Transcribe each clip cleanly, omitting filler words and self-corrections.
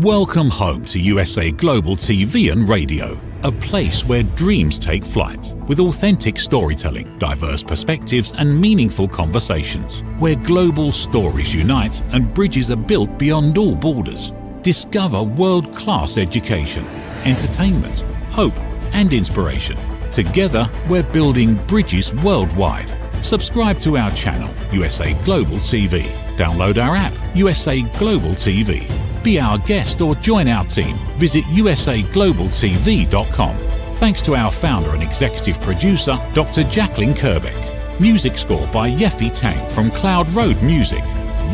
Welcome home to USA Global TV and Radio, a place where dreams take flight, with authentic storytelling, diverse perspectives and meaningful conversations, where global stories unite and bridges are built beyond all borders. Discover world-class education, entertainment, hope and inspiration. Together, we're building bridges worldwide. Subscribe to our channel, USA Global TV. Download our app, USA Global TV. Be our guest or join our team. Visit usaglobaltv.com. Thanks to our founder and executive producer, Dr. Jacqueline Kerbeck. Music score by Yeffy Tang from Cloud Road Music.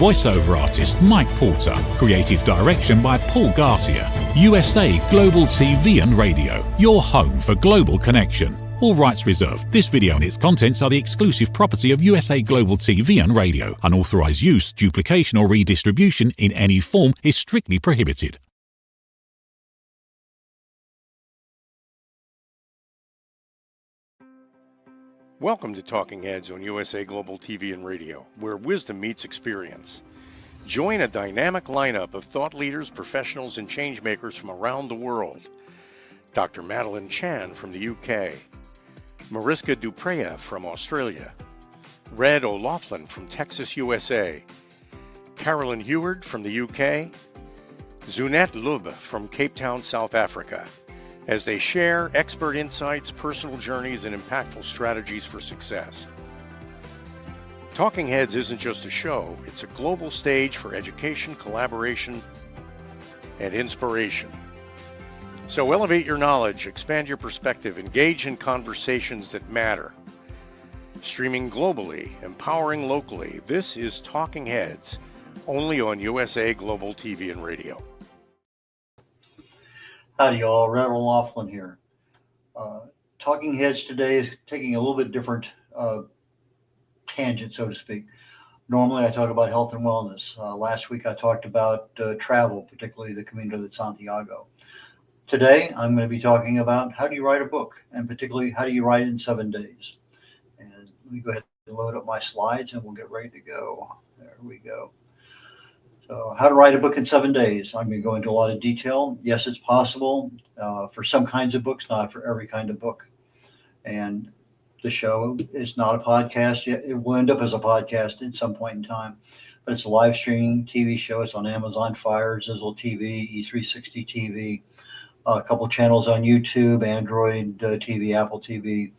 Voiceover artist Mike Porter. Creative direction by Paul Garcia. USA Global TV and Radio. Your home for global connection. All rights reserved. This video and its contents are the exclusive property of USA Global TV and Radio. Unauthorized use, duplication or redistribution in any form is strictly prohibited. Welcome to Talking Heads on USA Global TV and Radio, where wisdom meets experience. Join a dynamic lineup of thought leaders, professionals, and changemakers from around the world. Dr. Madeline Chan from the UK, Mariska Dupreya from Australia, Red O'Loughlin from Texas, USA, Carolyn Heward from the UK, Zunette Lub from Cape Town, South Africa, as they share expert insights, personal journeys, and impactful strategies for success. Talking Heads isn't just a show, it's a global stage for education, collaboration, and inspiration. So elevate your knowledge, expand your perspective, engage in conversations that matter. Streaming globally, empowering locally, this is Talking Heads, only on USA Global TV and Radio. Howdy y'all, Red O'Loughlin here. Talking Heads today is taking a little bit different tangent, so to speak. Normally I talk about health and wellness. Last week I talked about travel, particularly the Camino de Santiago. Today, I'm going to be talking about how do you write a book, and particularly how do you write it in 7 days. And let me go ahead and load up my slides and we'll get ready to go. There we go. So how to write a book in 7 days. I'm going to go into a lot of detail. Yes, it's possible for some kinds of books, not for every kind of book. And the show is not a podcast yet. It will end up as a podcast at some point in time. But it's a live streaming TV show. It's on Amazon Fire, Zizzle TV, E360 TV. A couple channels on YouTube, Android TV, Apple TV.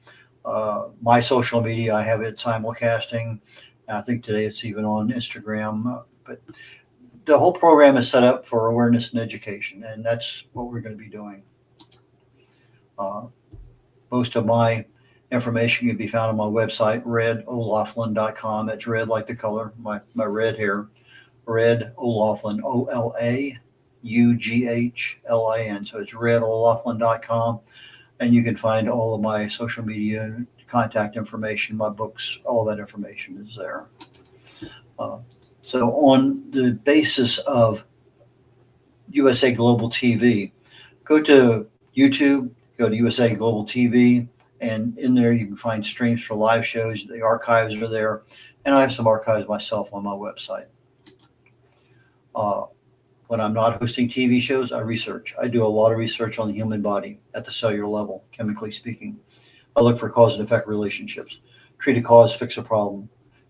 My social media, I have it simulcasting. I think today it's even on Instagram. But the whole program is set up for awareness and education, and that's what we're going to be doing. Most of my information can be found on my website, redolaughlin.com. That's red like the color, my red hair. Red O'Loughlin, OLAUGHLIN. So it's redolaughlin.com, and you can find all of my social media, contact information, my books, all that information is there. So on the basis of USA Global TV, go to YouTube, go to USA Global TV, and in there you can find streams for live shows. The archives are there, and I have some archives myself on my website. When I'm not hosting TV shows, I research. I do a lot of research on the human body at the cellular level, chemically speaking. I look for cause and effect relationships. Treat a cause, fix a problem.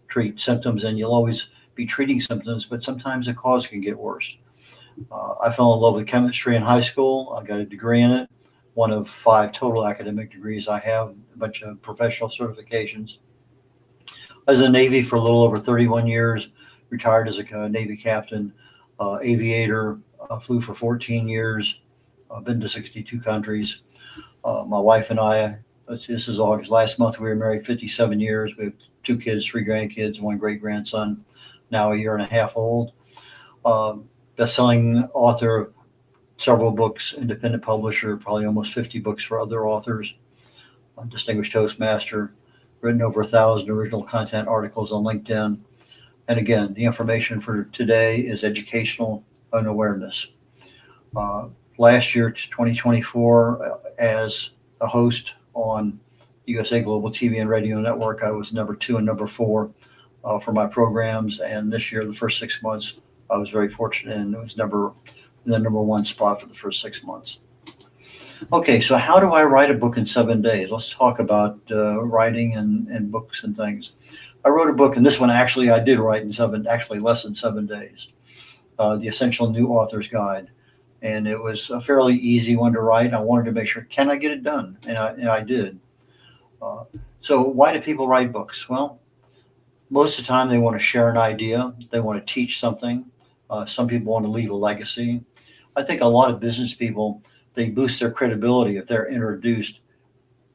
Treat symptoms, and you'll always be treating symptoms, but sometimes the cause can get worse. I fell in love with chemistry in high school. I got a degree in it, one of 5 total academic degrees I have, a bunch of professional certifications. I was in the Navy for a little over 31 years, retired as a Navy captain. Aviator, flew for 14 years, been to 62 countries. My wife and I, this is August, last month we were married 57 years. We have 2 kids, 3 grandkids, 1 great-grandson, now a year and a half old. Best-selling author, several books, independent publisher, probably almost 50 books for other authors. Distinguished Toastmaster, written over 1,000 original content articles on LinkedIn. And again, the information for today is educational and awareness. Last year, 2024, as a host on USA Global TV and Radio Network, I was number 2 and number 4 for my programs. And this year, the first 6 months, I was very fortunate and it was number in the number one spot for the first 6 months. Okay, so how do I write a book in 7 days? Let's talk about writing and books and things. I wrote a book, and this one actually I did write in less than 7 days. The Essential New Author's Guide. And it was a fairly easy one to write. I wanted to make sure, can I get it done? And I did. So why do people write books? Well, most of the time they want to share an idea. They want to teach something. Some people want to leave a legacy. I think a lot of business people, they boost their credibility if they're introduced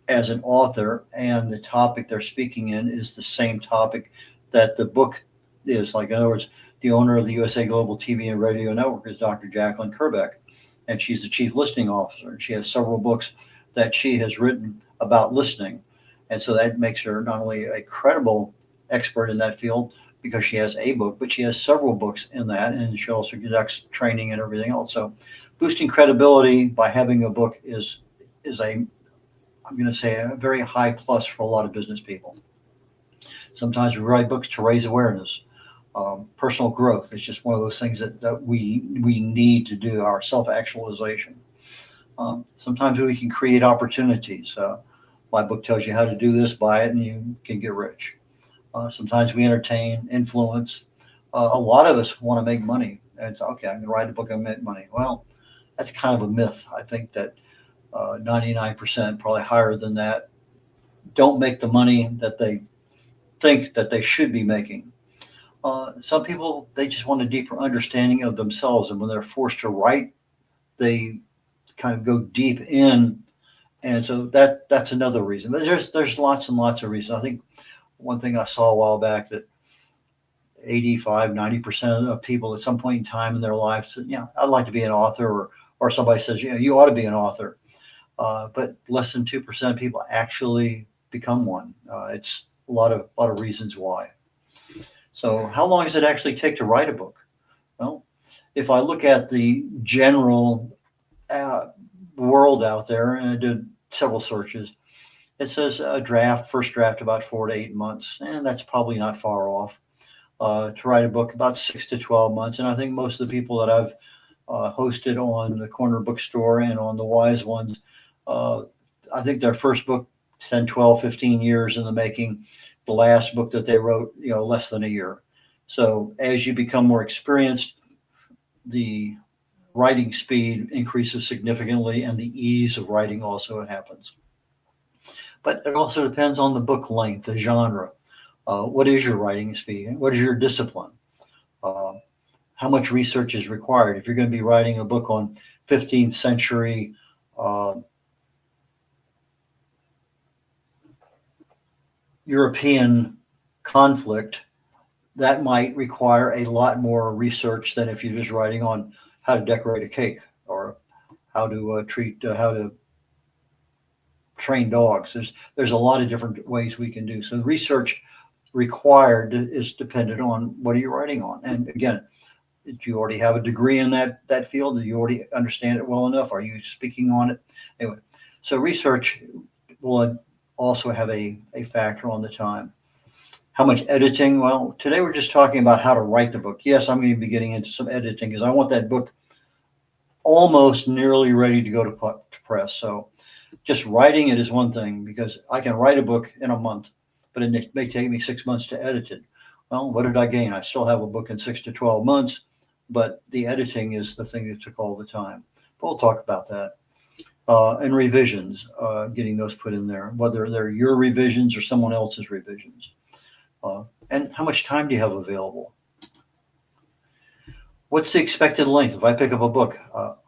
as an author and the topic they're speaking in is the same topic that the book is. Like, in other words, the owner of the USA Global TV and Radio Network is Dr. Jacqueline Kerbeck, and she's the chief listening officer. And she has several books that she has written about listening. And so that makes her not only a credible expert in that field because she has a book, but she has several books in that. And she also conducts training and everything else. So boosting credibility by having a book is I'm going to say a very high plus for a lot of business people. Sometimes we write books to raise awareness. Personal growth is just one of those things that we need to do, our self-actualization. Sometimes we can create opportunities. My book tells you how to do this, buy it, and you can get rich. Sometimes we entertain, influence. A lot of us want to make money. And it's okay, I'm going to write a book and make money. Well, that's kind of a myth. I think that 99%, probably higher than that, don't make the money that they think that they should be making. Some people, they just want a deeper understanding of themselves. And when they're forced to write, they kind of go deep in. And so that's another reason. But there's lots and lots of reasons. I think one thing I saw a while back that 85, 90% of people at some point in time in their life said, yeah, I'd like to be an author, or somebody says, you ought to be an author. But less than 2% of people actually become one. It's a lot of reasons why. So how long does it actually take to write a book? Well, if I look at the general world out there, and I did several searches, it says first draft about 4 to 8 months, and that's probably not far off. To write a book about 6 to 12 months, and I think most of the people that I've hosted on the Corner Bookstore and on the Wise Ones, I think their first book, 10, 12, 15 years in the making. The last book that they wrote, less than a year. So as you become more experienced, the writing speed increases significantly and the ease of writing also happens. But it also depends on the book length, the genre. What is your writing speed? What is your discipline? How much research is required? If you're going to be writing a book on 15th century European conflict, that might require a lot more research than if you're just writing on how to decorate a cake or how to how to train dogs. There's a lot of different ways we can do. So research required is dependent on what are you writing on. And again, do you already have a degree in that field? Do you already understand it well enough? Are you speaking on it? Anyway, so research will also have a factor on the time. How much editing? Well, today we're just talking about how to write the book. Yes, I'm going to be getting into some editing because I want that book almost nearly ready to go to press. So just writing it is one thing, because I can write a book in a month, but it may take me 6 months to edit it. Well, what did I gain? I still have a book in 6 to 12 months, but the editing is the thing that took all the time. But we'll talk about that. And revisions, getting those put in there, whether they're your revisions or someone else's revisions. And how much time do you have available? What's the expected length? If I pick up a book,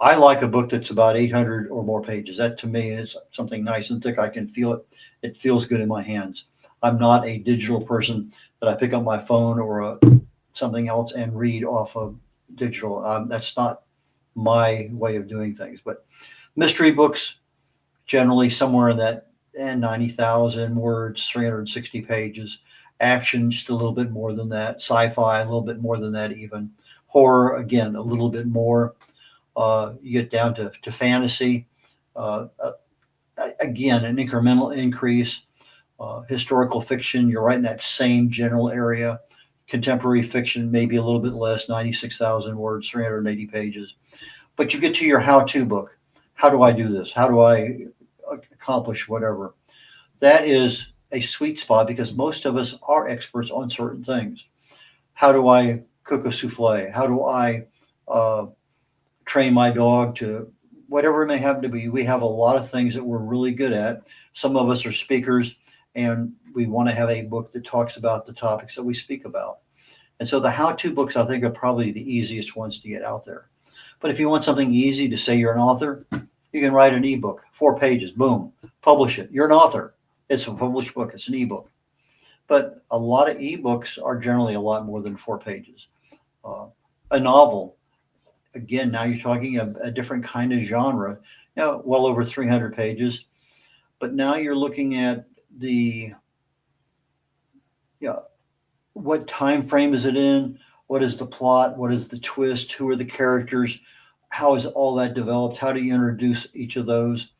I like a book that's about 800 or more pages. That to me is something nice and thick. I can feel it. It feels good in my hands. I'm not a digital person that I pick up my phone or something else and read off of digital. That's not my way of doing things. But mystery books, generally somewhere in that 90,000 words, 360 pages. Action, just a little bit more than that. Sci-fi, a little bit more than that even. Horror, again, a little bit more. You get down to fantasy. Again, an incremental increase. Historical fiction, you're right in that same general area. Contemporary fiction, maybe a little bit less, 96,000 words, 380 pages. But you get to your how-to book. How do I do this? How do I accomplish whatever? That is a sweet spot because most of us are experts on certain things. How do I cook a souffle? How do I train my dog to whatever it may happen to be? We have a lot of things that we're really good at. Some of us are speakers, and we want to have a book that talks about the topics that we speak about. And so the how-to books, I think, are probably the easiest ones to get out there. But if you want something easy to say you're an author, you can write an ebook, 4 pages, boom, publish it. You're an author. It's a published book. It's an ebook. But a lot of ebooks are generally a lot more than 4 pages. A novel, again, now you're talking a different kind of genre, well over 300 pages. But now you're looking at the, what time frame is it in? What is the plot? What is the twist? Who are the characters? How is all that developed? How do you introduce each of those?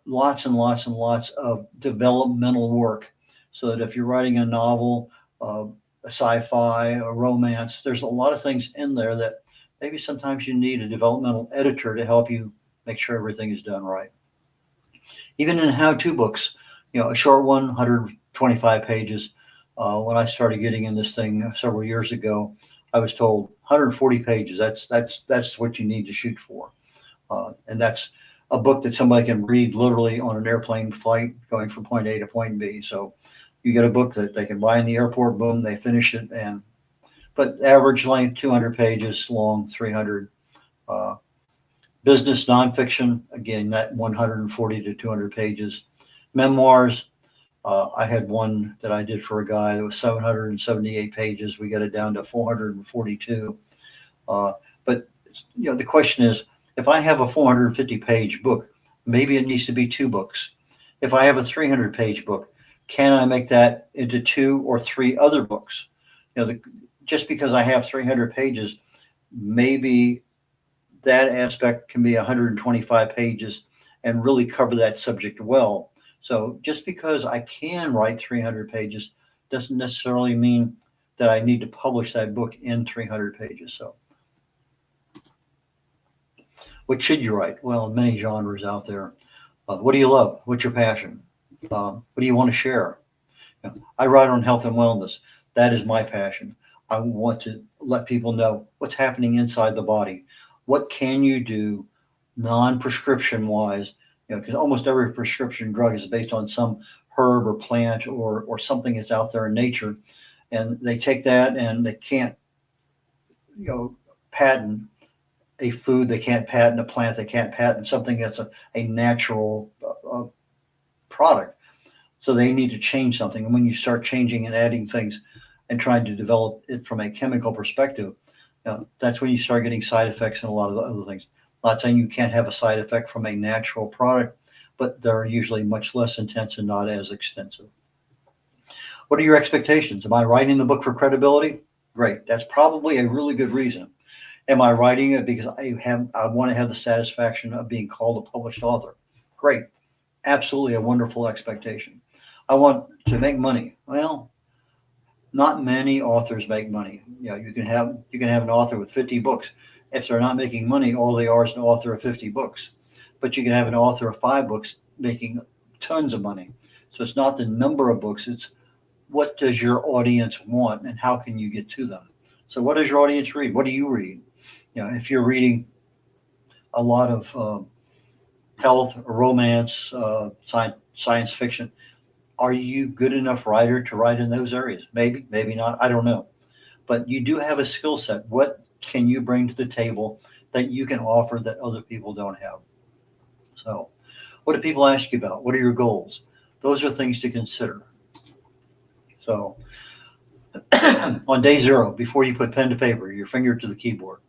Lots and lots and lots of developmental work, so that if you're writing a novel, a sci-fi, a romance, there's a lot of things in there that maybe sometimes you need a developmental editor to help you make sure everything is done right. Even in how-to books, a short one, 125 pages. When I started getting in this thing several years ago, I was told 140 pages. That's what you need to shoot for, and that's a book that somebody can read literally on an airplane flight going from point A to point B. So you get a book that they can buy in the airport, boom, they finish it. But average length, 200 pages long, 300. Business nonfiction, again, that 140 to 200 pages. Memoirs, I had one that I did for a guy that was 778 pages. We got it down to 442. But the question is, if I have a 450-page book, maybe it needs to be 2 books. If I have a 300-page book, can I make that into 2 or 3 other books? Just because I have 300 pages, maybe that aspect can be 125 pages and really cover that subject well. So just because I can write 300 pages doesn't necessarily mean that I need to publish that book in 300 pages. So what should you write? Well, many genres out there. What do you love? What's your passion? What do you want to share? I write on health and wellness. That is my passion. I want to let people know what's happening inside the body. What can you do non-prescription wise? Because almost every prescription drug is based on some herb or plant or something that's out there in nature. And they take that and they can't, patent a food. They can't patent a plant. They can't patent something that's a natural product. So they need to change something. And when you start changing and adding things and trying to develop it from a chemical perspective, that's when you start getting side effects and a lot of the other things. I'm not saying you can't have a side effect from a natural product, but they're usually much less intense and not as extensive. What are your expectations? Am I writing the book for credibility? Great. That's probably a really good reason. Am I writing it because I want to have the satisfaction of being called a published author? Great. Absolutely a wonderful expectation. I want to make money. Well, not many authors make money. You can have an author with 50 books. If they're not making money, all they are is an author of 50 books. But you can have an author of 5 books making tons of money. So it's not the number of books, it's what does your audience want and how can you get to them? So what does your audience read? What do you read? If you're reading a lot of health, romance, science fiction, are you good enough writer to write in those areas? Maybe, maybe not. I don't know. But you do have a skill set. What can you bring to the table that you can offer that other people don't have? So what do people ask you about? What are your goals? Those are things to consider. So on day 0, before you put pen to paper, your finger to the keyboard,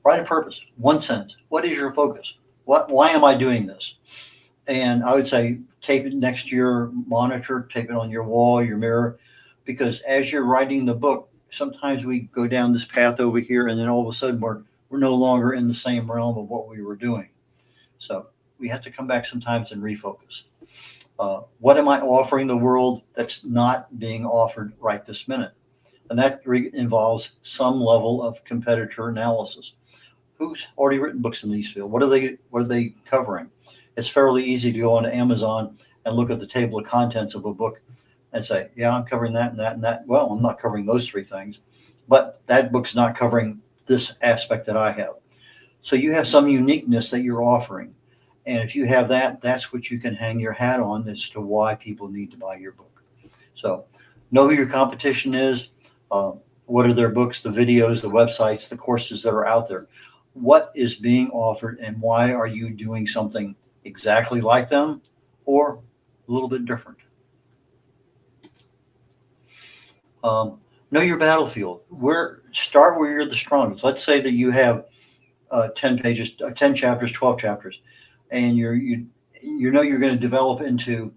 write a purpose, 1 sentence. What is your focus? Why am I doing this? And I would say tape it next to your monitor, tape it on your wall, your mirror, because as you're writing the book, sometimes we go down this path over here and then all of a sudden we're no longer in the same realm of what we were doing. So we have to come back sometimes and refocus. What am I offering the world that's not being offered right this minute? And that involves some level of competitor analysis. who's already written books in these fields? What are they covering? It's fairly easy to go onto Amazon and look at the table of contents of a book and say, yeah, I'm covering that and that and that. Well, I'm not covering those three things, but that book's not covering this aspect that I have. So you have some uniqueness that you're offering. And if you have that, that's what you can hang your hat on as to why people need to buy your book. So know who your competition is. What are their books, the videos, the websites, the courses that are out there? What is being offered and why are you doing something exactly like them or a little bit different? Know your battlefield. Start where you're the strongest. Let's say that you have 10 pages, 10 chapters, 12 chapters, and you know you're going to develop into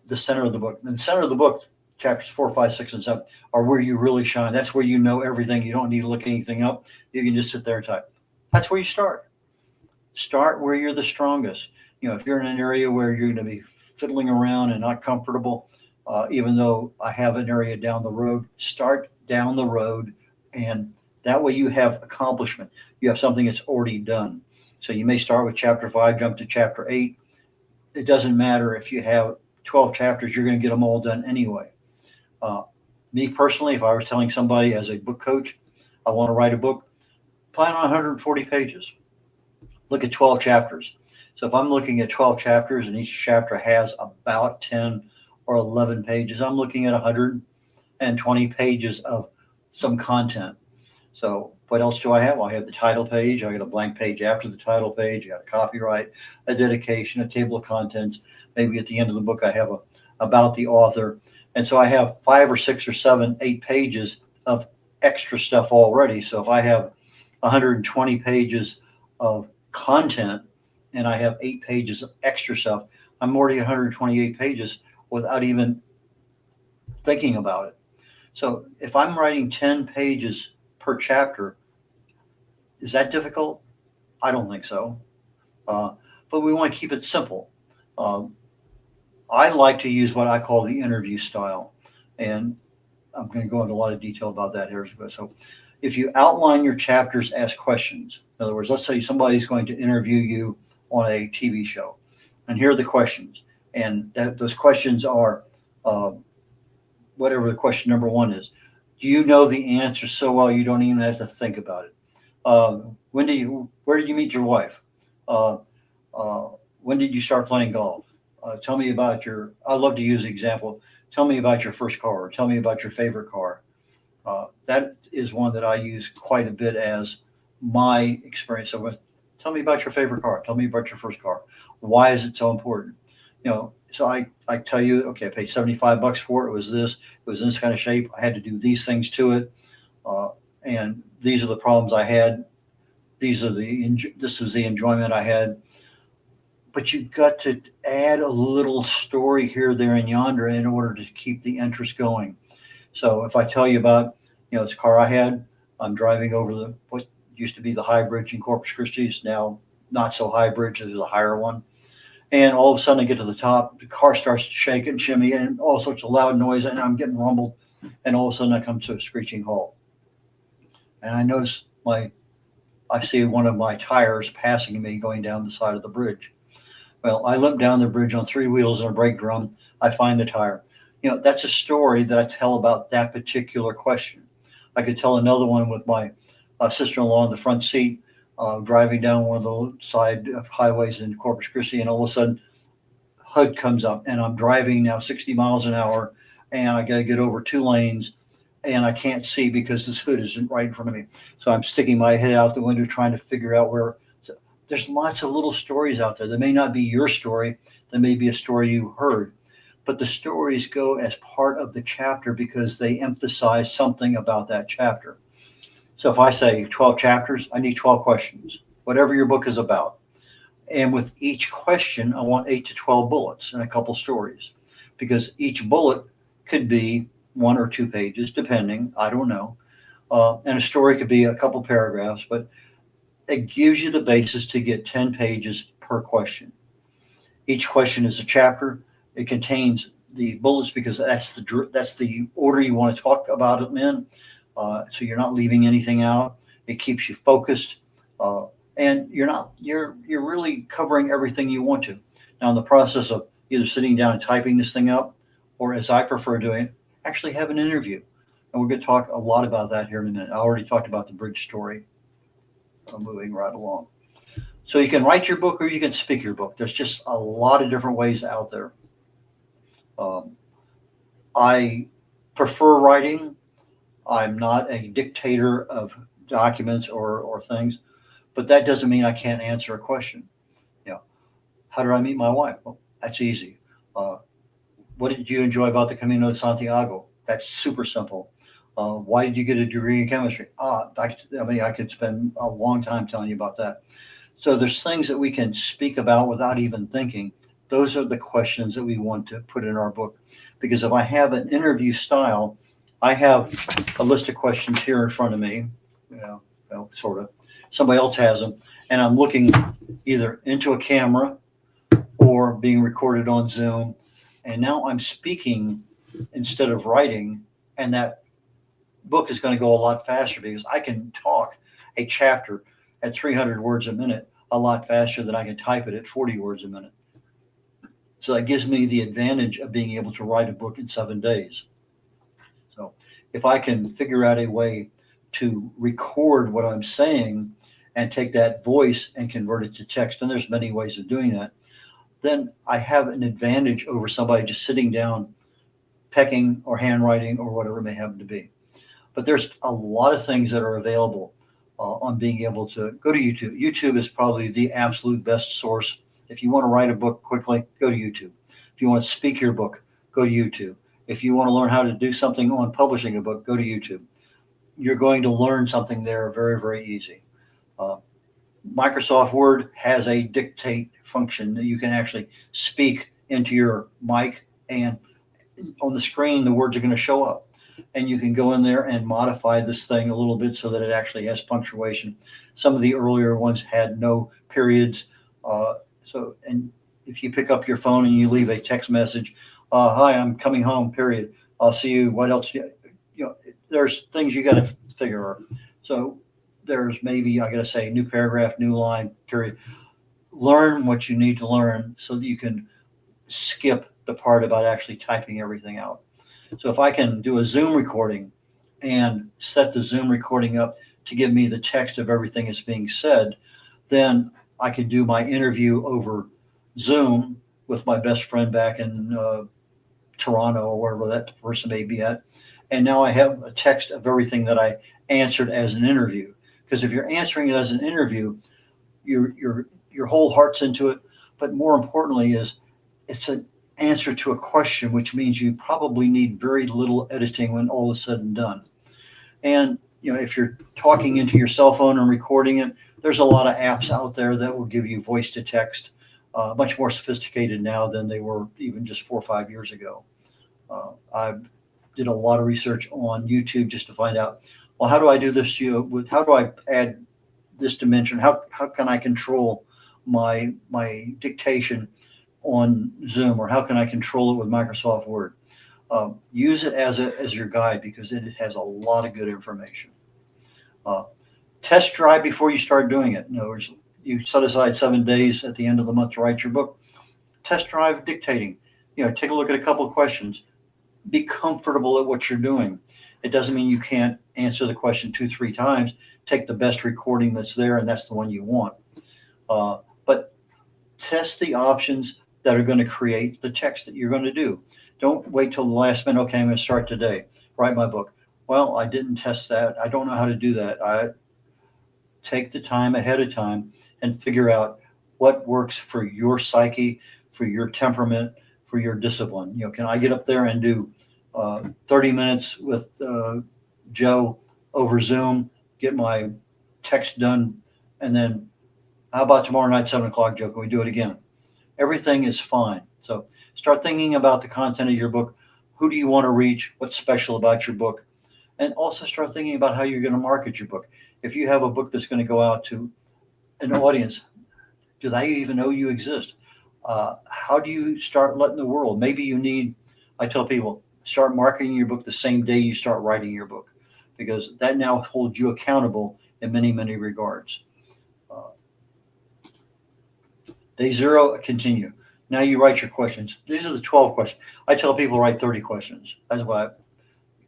the center of the book. And the center of the book, chapters 4, 5, 6, and 7, are where you really shine. That's where you know everything. You don't need to look anything up. You can just sit there and type. That's where you start. Start where you're the strongest. If you're in an area where you're going to be fiddling around and not comfortable, even though I have an area down the road, start down the road, and that way you have accomplishment. You have something that's already done. So you may start with chapter 5, jump to chapter 8. It doesn't matter if you have 12 chapters, you're going to get them all done anyway. Me personally, if I was telling somebody as a book coach, I want to write a book, plan on 140 pages. Look at 12 chapters. So if I'm looking at 12 chapters and each chapter has about 10 or 11 pages, I'm looking at 120 pages of some content. So what else do I have? Well, I have the title page. I got a blank page after the title page. I got a copyright, a dedication, a table of contents. Maybe at the end of the book, I have about the author. And so I have 5 or 6 or 7, 8 pages of extra stuff already. So if I have 120 pages of content and I have 8 pages of extra stuff, I'm already 128 pages without even thinking about it. So if I'm writing 10 pages per chapter, is that difficult? I don't think so. But we want to keep it simple. I like to use what I call the interview style. And I'm going to go into a lot of detail about that here. So if you outline your chapters as questions, in other words, let's say somebody's going to interview you on a TV show, and here are the questions. And those questions are whatever the question number 1 is. Do you know the answer so well you don't even have to think about it? Where did you meet your wife? When did you start playing golf? Tell me about I love to use the example. Tell me about your first car, or tell me about your favorite car. That is one that I use quite a bit as my experience. So tell me about your favorite car. Tell me about your first car. Why is it so important? So I tell you, okay, I paid $75 for it. It was this. It was in this kind of shape. I had to do these things to it, and these are the problems I had. This is the enjoyment I had. But you've got to add a little story here, there, and yonder in order to keep the interest going. So if I tell you about, this car I had, I'm driving over what used to be the high bridge in Corpus Christi. It's now not so high bridge. There's a higher one. And all of a sudden I get to the top, the car starts to shake and shimmy and all sorts of loud noise, and I'm getting rumbled. And all of a sudden I come to a screeching halt. And I notice I see one of my tires passing me going down the side of the bridge. Well, I limp down the bridge on 3 wheels and a brake drum. I find the tire. That's a story that I tell about that particular question. I could tell another one with my sister-in-law in the front seat, driving down one of the side highways in Corpus Christi, and all of a sudden, HUD comes up, and I'm driving now 60 miles an hour, and I got to get over 2 lanes, and I can't see because this hood isn't right in front of me. So I'm sticking my head out the window trying to figure out where. So there's lots of little stories out there. That may not be your story. There may be a story you heard. But the stories go as part of the chapter because they emphasize something about that chapter. So if I say 12 chapters, I need 12 questions, whatever your book is about. And with each question, I want 8 to 12 bullets and a couple stories, because each bullet could be 1 or 2 pages, depending, I don't know. And a story could be a couple paragraphs, but it gives you the basis to get 10 pages per question. Each question is a chapter. It contains the bullets because that's the order you want to talk about them in. So you're not leaving anything out. It keeps you focused. And you're really covering everything you want to. Now, in the process of either sitting down and typing this thing up, or as I prefer doing, actually have an interview. And we're going to talk a lot about that here in a minute. I already talked about the bridge story. Moving right along. So you can write your book or you can speak your book. There's just a lot of different ways out there. I prefer writing. I'm not a dictator of documents or things, but that doesn't mean I can't answer a question. You know, how did I meet my wife? Well, that's easy. What did you enjoy about the Camino de Santiago? That's super simple. Why did you get a degree in chemistry? I could spend a long time telling you about that. So there's things that we can speak about without even thinking. Those are the questions that we want to put in our book. Because if I have an interview style, I have a list of questions here in front of me, sort of. Somebody else has them. And I'm looking either into a camera or being recorded on Zoom. And now I'm speaking instead of writing. And that book is going to go a lot faster because I can talk a chapter at 300 words a minute a lot faster than I can type it at 40 words a minute. So that gives me the advantage of being able to write a book in 7 days. So if I can figure out a way to record what I'm saying and take that voice and convert it to text, and there's many ways of doing that, then I have an advantage over somebody just sitting down, pecking or handwriting or whatever it may happen to be. But there's a lot of things that are available on being able to go to YouTube. YouTube is probably the absolute best source. If you want to write a book quickly, go to YouTube. If you want to speak your book, go to YouTube. If you want to learn how to do something on publishing a book, go to YouTube. You're going to learn something there very, very easy. Microsoft Word has a dictate function that you can actually speak into your mic, and on the screen, the words are going to show up. And you can go in there and modify this thing a little bit so that it actually has punctuation. Some of the earlier ones had no periods. And if you pick up your phone and you leave a text message, hi, I'm coming home, period. I'll see you. What else? There's things you got to figure out. So there's maybe, I got to say, new paragraph, new line, period. Learn what you need to learn so that you can skip the part about actually typing everything out. So if I can do a Zoom recording and set the Zoom recording up to give me the text of everything that's being said, then I can do my interview over Zoom with my best friend back in Toronto or wherever that person may be at. And now I have a text of everything that I answered as an interview. Because if you're answering it as an interview, your whole heart's into it. But more importantly is it's an answer to a question, which means you probably need very little editing when all is said and done. And if you're talking into your cell phone and recording it, there's a lot of apps out there that will give you voice to text, much more sophisticated now than they were even just 4 or 5 years ago. I did a lot of research on YouTube just to find out, well, how do I do this? How do I add this dimension? How can I control my dictation on Zoom, or how can I control it with Microsoft Word? Use it as your guide because it has a lot of good information. Test drive before you start doing it. In other words, you set aside 7 days at the end of the month to write your book. Test drive dictating. Take a look at a couple of questions. Be comfortable at what you're doing. It doesn't mean you can't answer the question 2-3 times. Take the best recording that's there, and that's the one you want. But test the options that are going to create the text that you're going to do. Don't wait till the last minute. Okay, I'm going to start today. Write my book. Well, I didn't test that. I don't know how to do that. I take the time ahead of time and figure out what works for your psyche, for your temperament, for your discipline. Can I get up there and do 30 minutes with Joe over Zoom, get my text done, and then how about tomorrow night, 7 o'clock, Joe? Can we do it again? Everything is fine. So start thinking about the content of your book. Who do you want to reach? What's special about your book? And also start thinking about how you're going to market your book. If you have a book that's going to go out to an audience, do they even know you exist? How do you start letting the world? Maybe you need, I tell people, start marketing your book the same day you start writing your book, because that now holds you accountable in many, many regards. Day 0, continue. Now you write your questions. These are the 12 questions. I tell people write 30 questions. That's why,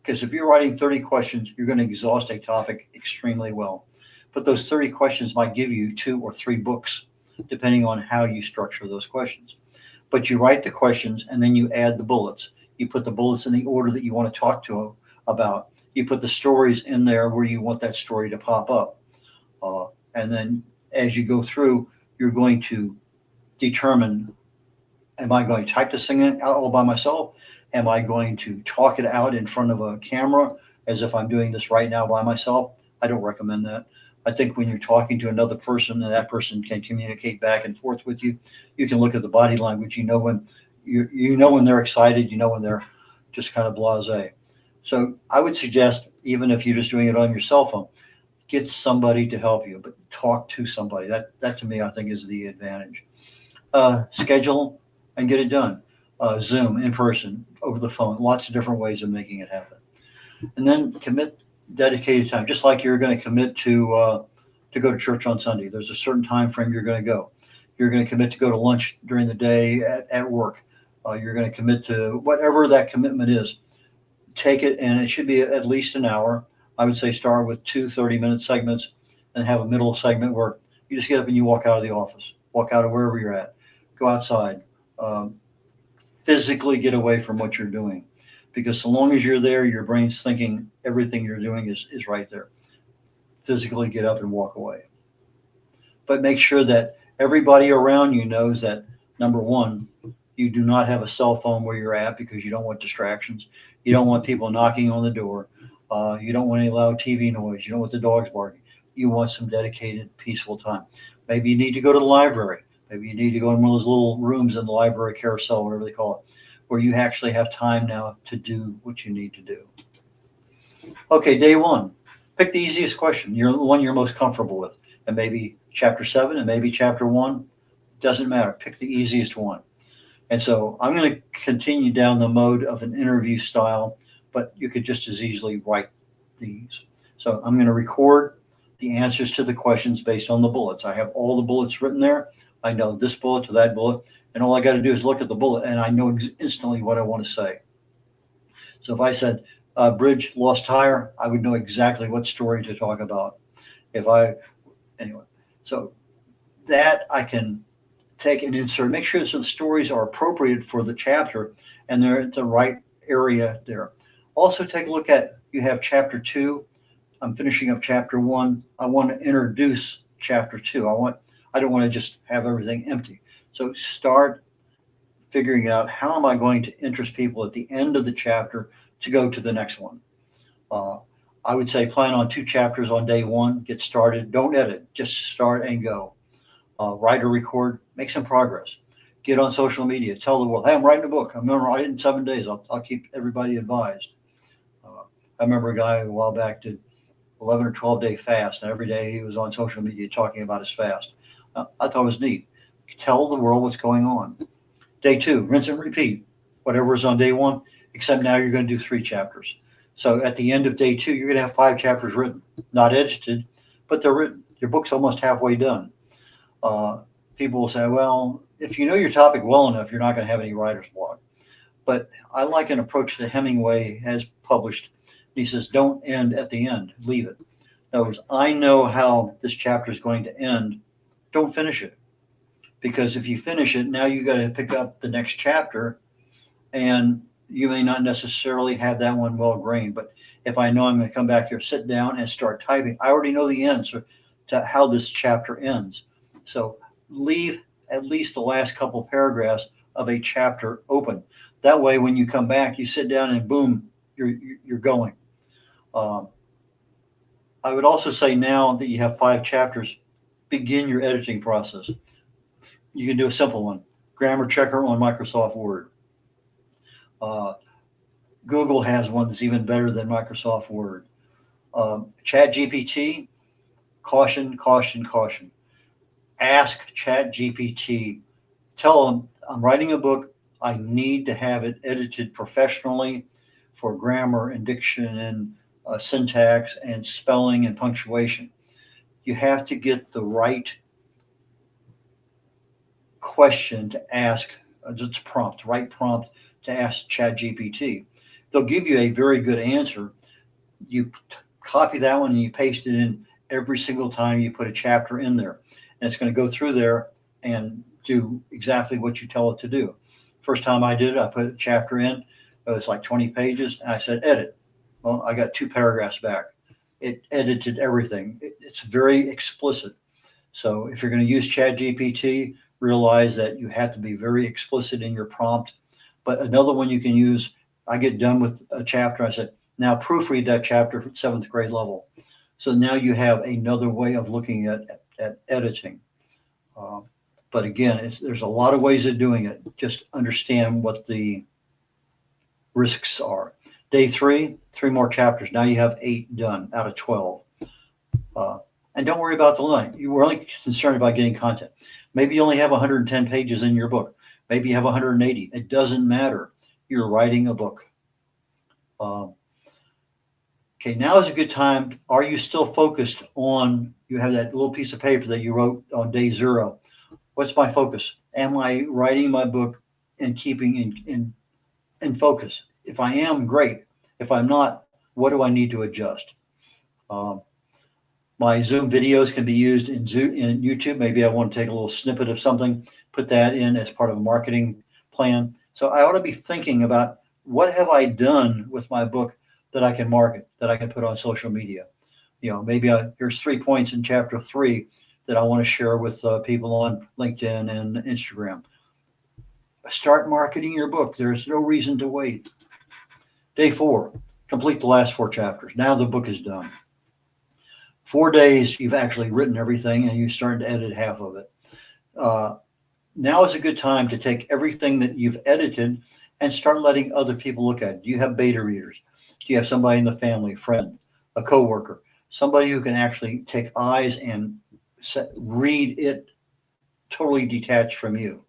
because if you're writing 30 questions, you're going to exhaust a topic extremely well. But those 30 questions might give you 2 or 3 books, depending on how you structure those questions. But you write the questions and then you add the bullets. You put the bullets in the order that you want to talk to about. You put the stories in there where you want that story to pop up. And then as you go through, you're going to determine, am I going to type this thing out all by myself? Am I going to talk it out in front of a camera as if I'm doing this right now by myself? I don't recommend that. I think when you're talking to another person and that person can communicate back and forth with you, you can look at the body language. You know when when they're excited, you know when they're just kind of blasé. So I would suggest, even if you're just doing it on your cell phone, get somebody to help you, but talk to somebody. That to me, I think, is the advantage. Schedule and get it done. Zoom, in person, over the phone, lots of different ways of making it happen. And then commit dedicated time, just like you're going to commit to go to church on Sunday. There's a certain time frame you're going to go. You're going to commit to go to lunch during the day at work. You're going to commit to whatever that commitment is. Take it, and it should be at least an hour. I would say start with 2 30-minute segments and have a middle segment where you just get up and you walk out of the office, walk out of wherever you're at, go outside, physically get away from what you're doing. Because so long as you're there, your brain's thinking everything you're doing is right there. Physically get up and walk away. But make sure that everybody around you knows that, number one, you do not have a cell phone where you're at because you don't want distractions. You don't want people knocking on the door. You don't want any loud TV noise. You don't want the dogs barking. You want some dedicated, peaceful time. Maybe you need to go to the library. Maybe you need to go in one of those little rooms in the library carousel, whatever they call it, where you actually have time now to do what you need to do. Okay, day 1. Pick the easiest question, the one you're most comfortable with. And maybe chapter 7 and maybe chapter 1. Doesn't matter. Pick the easiest one. And so I'm going to continue down the mode of an interview style, but you could just as easily write these. So I'm going to record the answers to the questions based on the bullets. I have all the bullets written there. I know this bullet to that bullet. And all I got to do is look at the bullet and I know instantly what I want to say. So if I said bridge lost tire, I would know exactly what story to talk about. Anyway, so that I can take and insert, make sure that the stories are appropriate for the chapter and they're at the right area there. Also take a look at, you have chapter 2. I'm finishing up chapter 1. I want to introduce chapter 2. I don't want to just have everything empty. So start figuring out, how am I going to interest people at the end of the chapter to go to the next one? I would say plan on 2 chapters on day 1. Get started. Don't edit. Just start and go. Write or record. Make some progress. Get on social media. Tell the world, hey, I'm writing a book. I'm going to write it in 7 days. I'll keep everybody advised. I remember a guy a while back did 11 or 12-day fast, and every day he was on social media talking about his fast. I thought it was neat. Tell the world what's going on. Day 2, rinse and repeat. Whatever was on day 1, except now you're going to do 3 chapters. So at the end of day 2, you're going to have 5 chapters written, not edited, but they're written. Your book's almost halfway done. People will say, well, if you know your topic well enough, you're not going to have any writer's block. But I like an approach that Hemingway has published. He says, don't end at the end. Leave it. In other words, I know how this chapter is going to end. Don't finish it. Because if you finish it, now you got to pick up the next chapter, and you may not necessarily have that one well grained. But if I know I'm going to come back here, sit down and start typing, I already know the answer to how this chapter ends. So leave at least the last couple paragraphs of a chapter open. That way, when you come back, you sit down and boom, you're going. I would also say, now that you have 5 chapters, begin your editing process. You can do a simple one. Grammar checker on Microsoft Word. Google has one that's even better than Microsoft Word. ChatGPT, caution, caution, caution. Ask ChatGPT. Tell them, I'm writing a book. I need to have it edited professionally for grammar and diction and syntax and spelling and punctuation. You have to get the right question to ask, just prompt, right prompt to ask ChatGPT. They'll give you a very good answer. You copy that one and you paste it in every single time you put a chapter in there. And it's going to go through there and do exactly what you tell it to do. First time I did it, I put a chapter in. It was like 20 pages. And I said, edit. Well, I got 2 paragraphs back. It edited everything. It's very explicit. So if you're going to use ChatGPT, realize that you have to be very explicit in your prompt. But another one you can use, I get done with a chapter. I said, now proofread that chapter at 7th grade level. So now you have another way of looking at editing. But again, there's a lot of ways of doing it. Just understand what the risks are. Day 3, 3 more chapters. Now you have 8 done out of 12. And don't worry about the length. You were only concerned about getting content. Maybe you only have 110 pages in your book. Maybe you have 180. It doesn't matter. You're writing a book. Okay, now is a good time. Are you still focused on, you have that little piece of paper that you wrote on day 0. What's my focus? Am I writing my book and keeping in focus? If I am, great. If I'm not, what do I need to adjust? My Zoom videos can be used in YouTube. Maybe I want to take a little snippet of something, put that in as part of a marketing plan. So I ought to be thinking about, what have I done with my book that I can market, that I can put on social media? Maybe here's 3 points in chapter 3 that I want to share with people on LinkedIn and Instagram. Start marketing your book. There's no reason to wait. Day 4, complete the last 4 chapters. Now the book is done. 4 days, you've actually written everything and you started to edit half of it. Now is a good time to take everything that you've edited and start letting other people look at it. Do you have beta readers? Do you have somebody in the family, friend, a coworker, somebody who can actually take eyes and read it totally detached from you?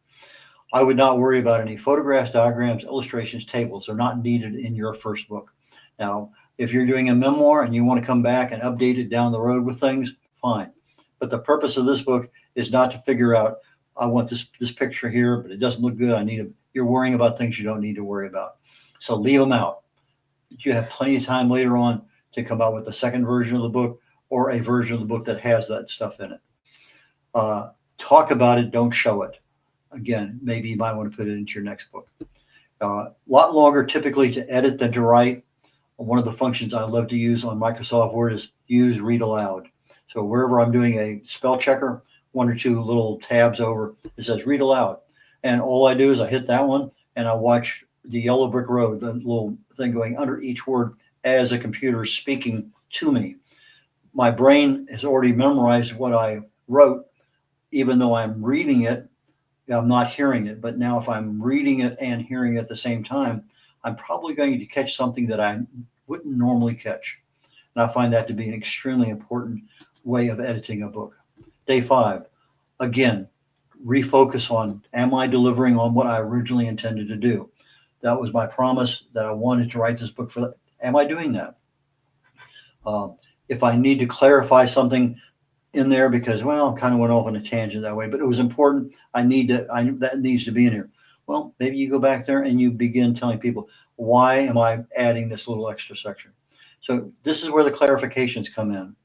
I would not worry about any photographs, diagrams, illustrations, tables. They're not needed in your first book. Now, if you're doing a memoir and you want to come back and update it down the road with things, fine. But the purpose of this book is not to figure out, I want this picture here, but it doesn't look good. You're worrying about things you don't need to worry about. So leave them out. You have plenty of time later on to come out with a second version of the book or a version of the book that has that stuff in it. Talk about it, don't show it. Again, maybe you might want to put it into your next book. A lot longer typically to edit than to write. One of the functions I love to use on Microsoft Word is use read aloud. So wherever I'm doing a spell checker, 1 or 2 little tabs over, it says read aloud. And all I do is I hit that one and I watch the yellow brick road, the little thing going under each word as a computer is speaking to me. My brain has already memorized what I wrote, even though I'm reading it, I'm not hearing it. But now if I'm reading it and hearing it at the same time, I'm probably going to catch something that I wouldn't normally catch. And I find that to be an extremely important way of editing a book. Day 5, again, refocus on, am I delivering on what I originally intended to do? That was my promise that I wanted to write this book for. Am I doing that? If I need to clarify something in there because, well, I kind of went off on a tangent that way, but it was important. That needs to be in here. Well, maybe you go back there and you begin telling people, why am I adding this little extra section? So this is where the clarifications come in.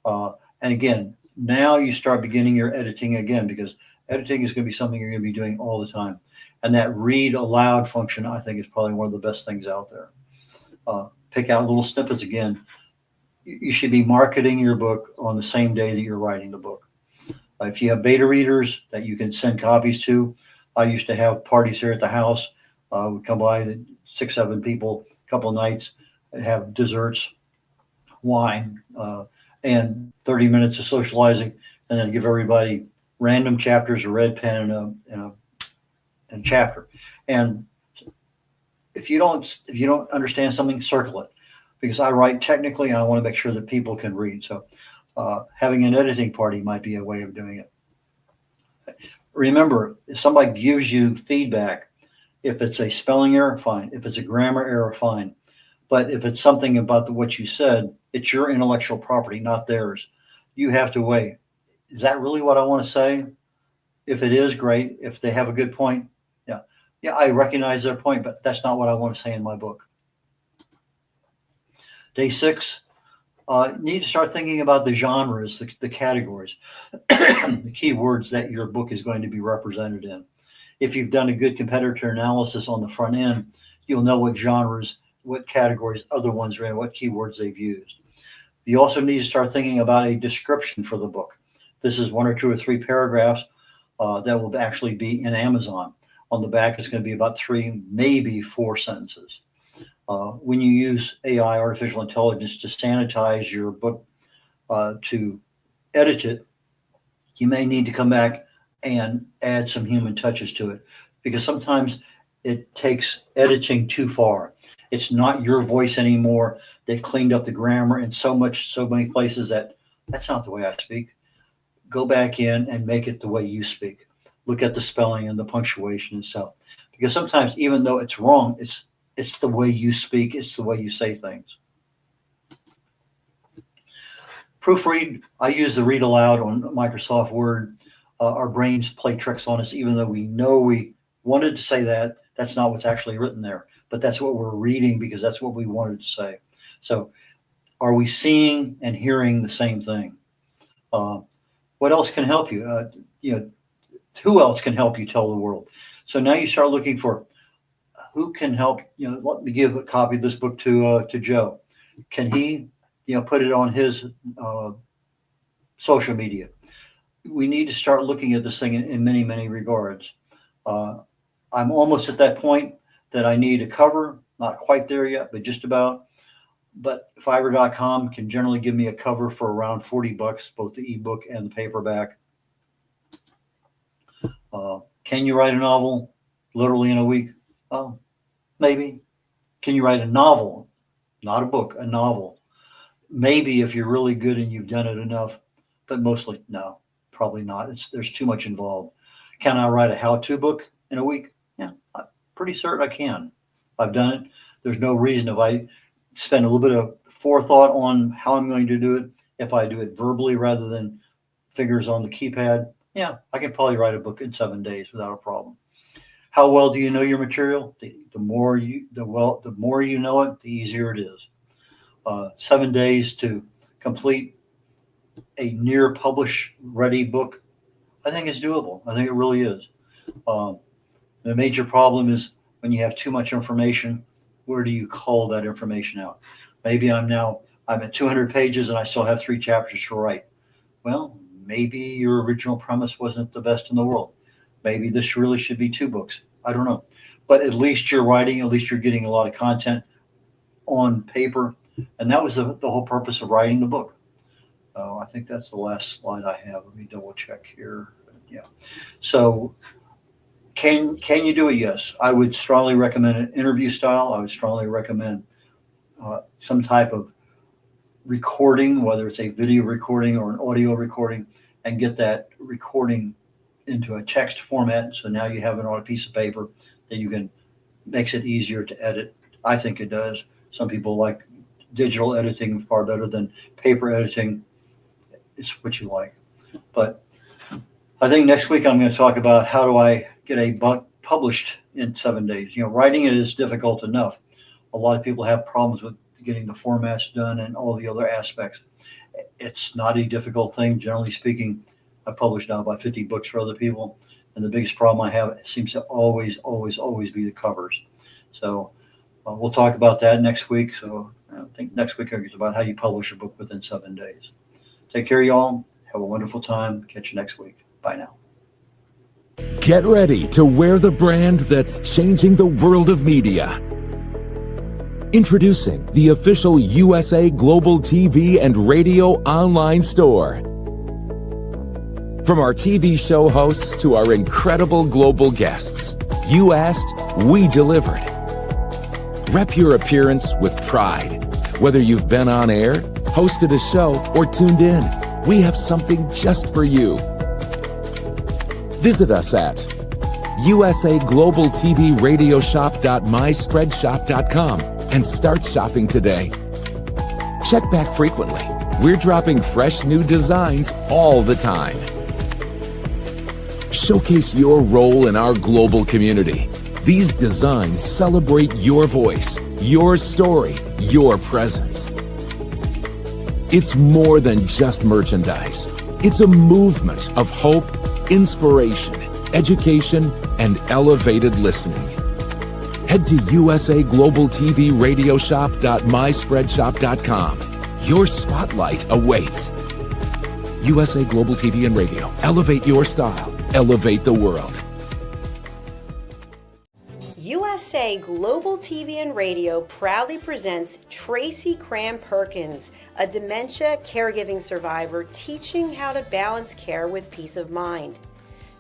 And again, now you start beginning your editing again, because editing is going to be something you're going to be doing all the time. And that read aloud function, I think, is probably one of the best things out there. Pick out little snippets again. You should be marketing your book on the same day that you're writing the book. If you have beta readers that you can send copies to, I used to have parties here at the house. Would come by 6, 7 people, a couple of nights, and have desserts, wine, and 30 minutes of socializing, and then give everybody random chapters, a red pen, and a chapter. And if you don't understand something, circle it, because I write technically and I want to make sure that people can read. So having an editing party might be a way of doing it. Remember, if somebody gives you feedback, if it's a spelling error, fine. If it's a grammar error, fine. But if it's something about what you said, it's your intellectual property, not theirs. You have to weigh, is that really what I want to say? If it is, great. If they have a good point, yeah, I recognize their point, but that's not what I want to say in my book. Day 6, need to start thinking about the genres, the categories, the key words that your book is going to be represented in. If you've done a good competitor analysis on the front end, you'll know what genres, what categories other ones are in, what keywords they've used. You also need to start thinking about a description for the book. This is 1 or 2 or 3 paragraphs that will actually be in Amazon. On the back, it's going to be about 3, maybe 4 sentences. When you use AI, artificial intelligence, to sanitize your book, to edit it, you may need to come back and add some human touches to it, because sometimes it takes editing too far. It's not your voice anymore. They've cleaned up the grammar in so many places that that's not the way I speak. Go back in and make it the way you speak. Look at the spelling and the punctuation and stuff. Because sometimes, even though it's wrong, it's the way you speak. It's the way you say things. Proofread. I use the read aloud on Microsoft Word. Our brains play tricks on us, even though we know we wanted to say that. That's not what's actually written there. But that's what we're reading because that's what we wanted to say. So are we seeing and hearing the same thing? What else can help you? Who else can help you tell the world? So now you start looking for who can help. Let me give a copy of this book to Joe. Can he, put it on his social media? We need to start looking at this thing in many, many regards. I'm almost at that point that I need a cover. Not quite there yet, but just about. But Fiverr.com can generally give me a cover for around $40, both the ebook and the paperback. Can you write a novel literally in a week? Oh, maybe. Can you write a novel? Not a book, a novel. Maybe if you're really good and you've done it enough, but mostly no, probably not. There's too much involved. Can I write a how-to book in a week? Yeah, I'm pretty certain I can. I've done it. There's no reason if I spend a little bit of forethought on how I'm going to do it, if I do it verbally rather than fingers on the keypad, yeah, I can probably write a book in 7 days without a problem. How well do you know your material? The more you know it, the easier it is. 7 days to complete a near publish ready book, I think it's doable. I think it really is. The major problem is when you have too much information, where do you cull that information out? Maybe I'm at 200 pages and I still have 3 chapters to write. Well, maybe your original premise wasn't the best in the world. Maybe this really should be 2 books. I don't know. But at least you're writing, at least you're getting a lot of content on paper. And that was the whole purpose of writing the book. I think that's the last slide I have. Let me double check here. Yeah. So can you do it? Yes. I would strongly recommend an interview style. I would strongly recommend some type of recording, whether it's a video recording or an audio recording, and get that recording into a text format. So now you have it on a piece of paper that you can, makes it easier to edit. I think it does. Some people like digital editing far better than paper editing. It's what you like. But I think next week I'm going to talk about how do I get a book published in 7 days. Writing it is difficult enough. A lot of people have problems with getting the formats done and all the other aspects. It's not a difficult thing. Generally speaking, I publish now about 50 books for other people. And the biggest problem I have seems to always be the covers. So we'll talk about that next week. So I think next week is about how you publish a book within 7 days. Take care, y'all. Have a wonderful time. Catch you next week. Bye now. Get ready to wear the brand that's changing the world of media. Introducing the official USA Global TV and Radio online store. From our TV show hosts to our incredible global guests, you asked, we delivered. Rep your appearance with pride. Whether you've been on air, hosted a show, or tuned in, we have something just for you. Visit us at usaglobaltvradioshoп.myspreadshop.com and start shopping today. Check back frequently. We're dropping fresh new designs all the time. showcase your role in our global community. These designs celebrate your voice, your story, your presence. It's more than just merchandise. It's a movement of hope, inspiration, education, and elevated listening. Head to usaglobaltvradiosshop.myspreadshop.com. Your spotlight awaits. USA Global TV and Radio. Elevate your style. Elevate the world. USA Global TV and Radio proudly presents Tracy Cram Perkins, a dementia caregiving survivor teaching how to balance care with peace of mind.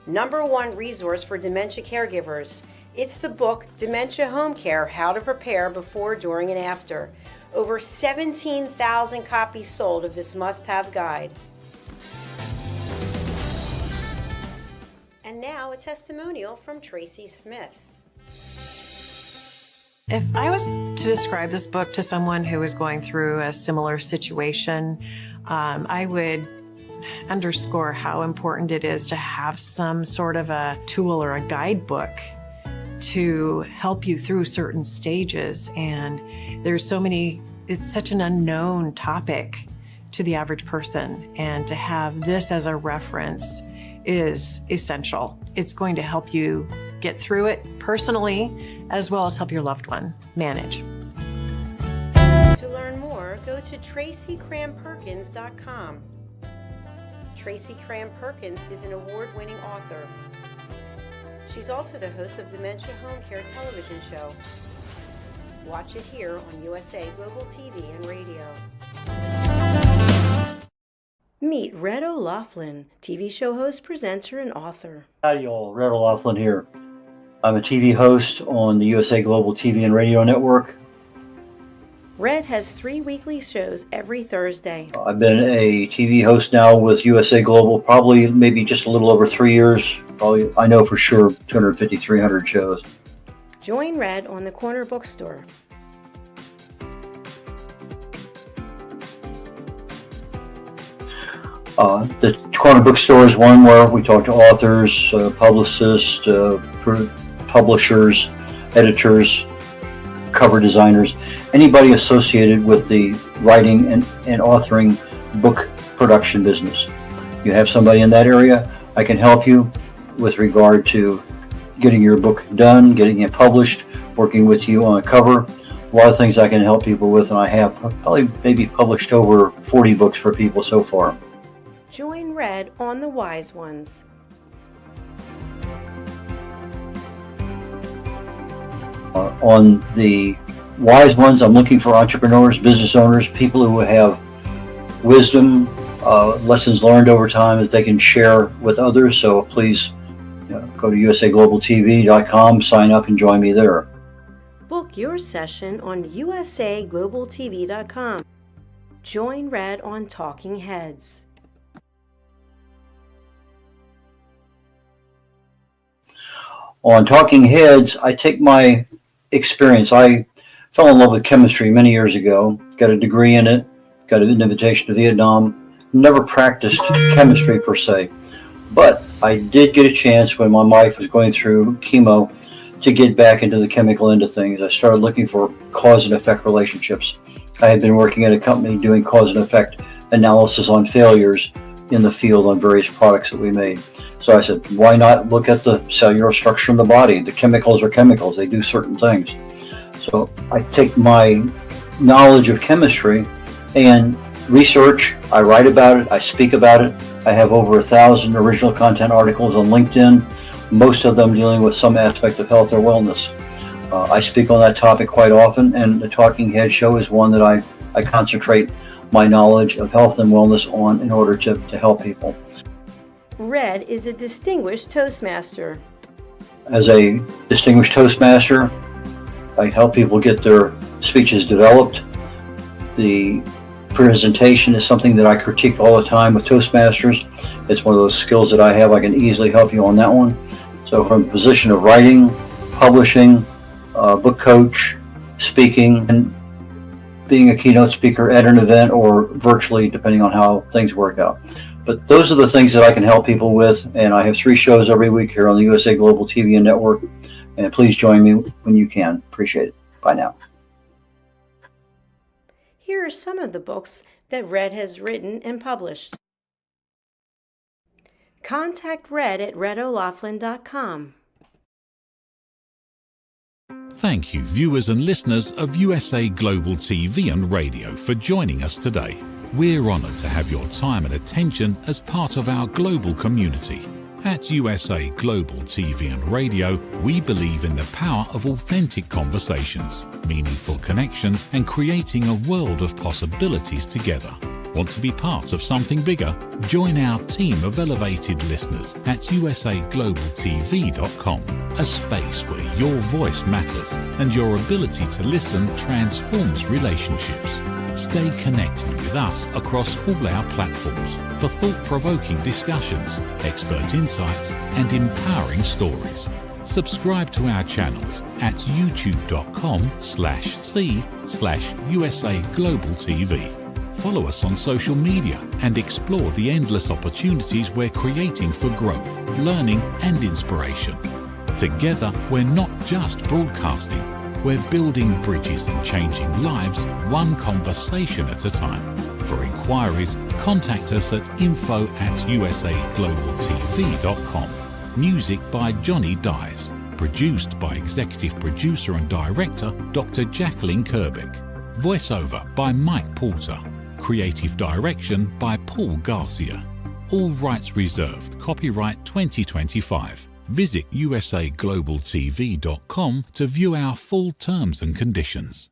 #1 resource for dementia caregivers. It's the book Dementia Home Care: How to Prepare Before, During, and After. Over 17,000 copies sold of this must-have guide. And now a testimonial from Tracy Smith. If I was to describe this book to someone who is going through a similar situation, I would underscore how important it is to have some sort of a tool or a guidebook to help you through certain stages. And there's so many, it's such an unknown topic to the average person. And to have this as a reference is essential. It's going to help you get through it personally, as well as help your loved one manage. To learn more, go to TracyCramPerkins.com. Tracy Cram Perkins is an award-winning author. She's also the host of Dementia Home Care television show. Watch it here on USA Global TV and Radio. Meet Red O'Loughlin, TV show host, presenter, and author. Howdy y'all, Red O'Loughlin here. I'm a TV host on the USA Global TV and Radio Network. Red has 3 weekly shows every Thursday. I've been a TV host now with USA Global probably maybe just a little over 3 years. Probably, I know for sure, 250, 300 shows. Join Red on the Corner Bookstore. The Corner Bookstore is one where we talk to authors, publicists, publishers, editors, cover designers, anybody associated with the writing and authoring book production business. You have somebody in that area, I can help you with regard to getting your book done, getting it published, working with you on a cover. A lot of things I can help people with, and I have probably maybe published over 40 books for people so far. Join Red on The Wise Ones. On the Wise Ones, I'm looking for entrepreneurs, business owners, people who have wisdom, lessons learned over time that they can share with others. So please go to usaglobaltv.com, sign up, and join me there. Book your session on usaglobaltv.com. Join Red on Talking Heads. On Talking Heads, I take my experience. I fell in love with chemistry many years ago, got a degree in it, got an invitation to Vietnam, never practiced chemistry per se, but I did get a chance when my wife was going through chemo to get back into the chemical end of things. I started looking for cause and effect relationships. I had been working at a company doing cause and effect analysis on failures in the field on various products that we made. So I said, why not look at the cellular structure in the body? The chemicals are chemicals. They do certain things. So I take my knowledge of chemistry and research. I write about it. I speak about it. I have over 1,000 original content articles on LinkedIn, most of them dealing with some aspect of health or wellness. I speak on that topic quite often, and the Talking Head show is one that I concentrate my knowledge of health and wellness on in order to help people. Red is a distinguished Toastmaster. As a distinguished Toastmaster, I help people get their speeches developed. The presentation is something that I critique all the time with Toastmasters. It's one of those skills that I have. I can easily help you on that one. So from the position of writing, publishing, book coach, speaking, and being a keynote speaker at an event or virtually, depending on how things work out. But those are the things that I can help people with. And I have 3 shows every week here on the USA Global TV and Network. And please join me when you can. Appreciate it. Bye now. Here are some of the books that Red has written and published. Contact Red at redolaflin.com. Thank you, viewers and listeners of USA Global TV and Radio, for joining us today. We're honoured to have your time and attention as part of our global community. At USA Global TV and Radio, we believe in the power of authentic conversations, meaningful connections, and creating a world of possibilities together. Want to be part of something bigger? Join our team of elevated listeners at usaglobaltv.com, a space where your voice matters and your ability to listen transforms relationships. Stay connected with us across all our platforms for thought-provoking discussions, expert insights, and empowering stories. Subscribe to our channels at youtube.com/c/USA Global TV. Follow us on social media and explore the endless opportunities we're creating for growth, learning, and inspiration. Together, we're not just broadcasting, we're building bridges and changing lives one conversation at a time. For inquiries, contact us at info@usaglobaltv.com. Music by Johnny Dyes. Produced by Executive Producer and Director Dr. Jacqueline Kerbeck. Voiceover by Mike Porter. Creative Direction by Paul Garcia. All rights reserved. Copyright 2025. Visit usaglobaltv.com to view our full terms and conditions.